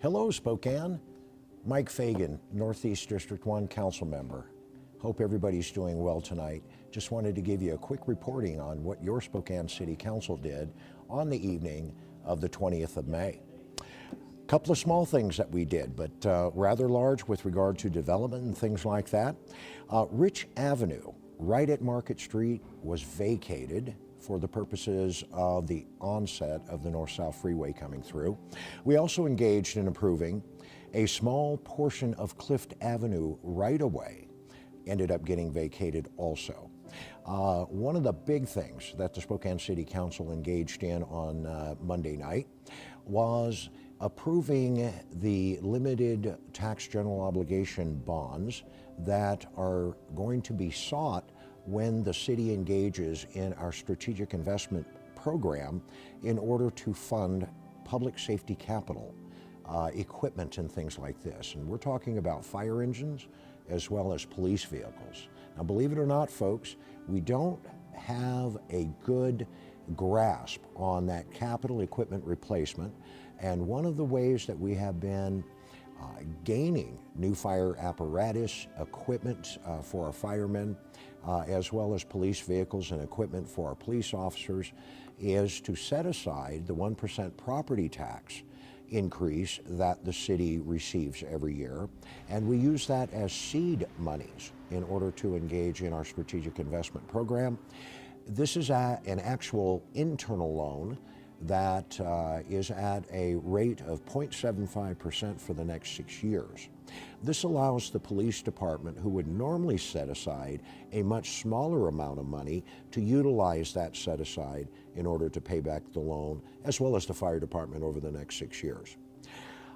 Hello, Spokane. Mike Fagan, Northeast District 1 Council Member. Hope everybody's doing well tonight. Just wanted to give you a quick reporting on what your Spokane City Council did on the evening of the 20th of May. A couple of small things that we did, but rather large with regard to development and things like that. Rich Avenue, right at Market Street, was vacated for the purposes of the onset of the North-South Freeway coming through. We also engaged in approving a small portion of Clift Avenue right-of-way, ended up getting vacated also. One of the big things that the Spokane City Council engaged in on Monday night was approving the limited tax general obligation bonds that are going to be sought when the city engages in our strategic investment program in order to fund public safety capital, equipment and things like this. And we're talking about fire engines as well as police vehicles. Now, believe it or not, folks, we don't have a good grasp on that capital equipment replacement. And one of the ways that we have been gaining new fire apparatus, equipment for our firemen, as well as police vehicles and equipment for our police officers, is to set aside the 1% property tax increase that the city receives every year. And we use that as seed monies in order to engage in our strategic investment program. This is an actual internal loan that is at a rate of 0.75% for the next 6 years. This allows the police department, who would normally set aside a much smaller amount of money, to utilize that set aside in order to pay back the loan, as well as the fire department over the next 6 years.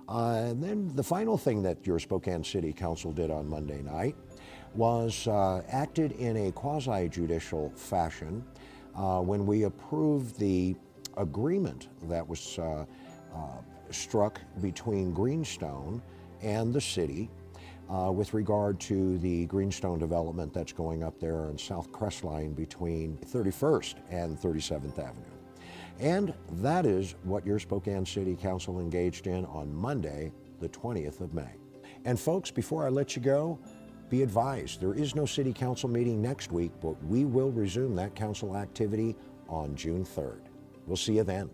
And then the final thing that your Spokane City Council did on Monday night was acted in a quasi-judicial fashion when we approved the agreement that was struck between Greenstone and the city with regard to the Greenstone development that's going up there on South Crestline between 31st and 37th Avenue. And that is what your Spokane City Council engaged in on Monday, the 20th of May. And folks, before I let you go, be advised, there is no City Council meeting next week, but we will resume that council activity on June 3rd. We'll see you then.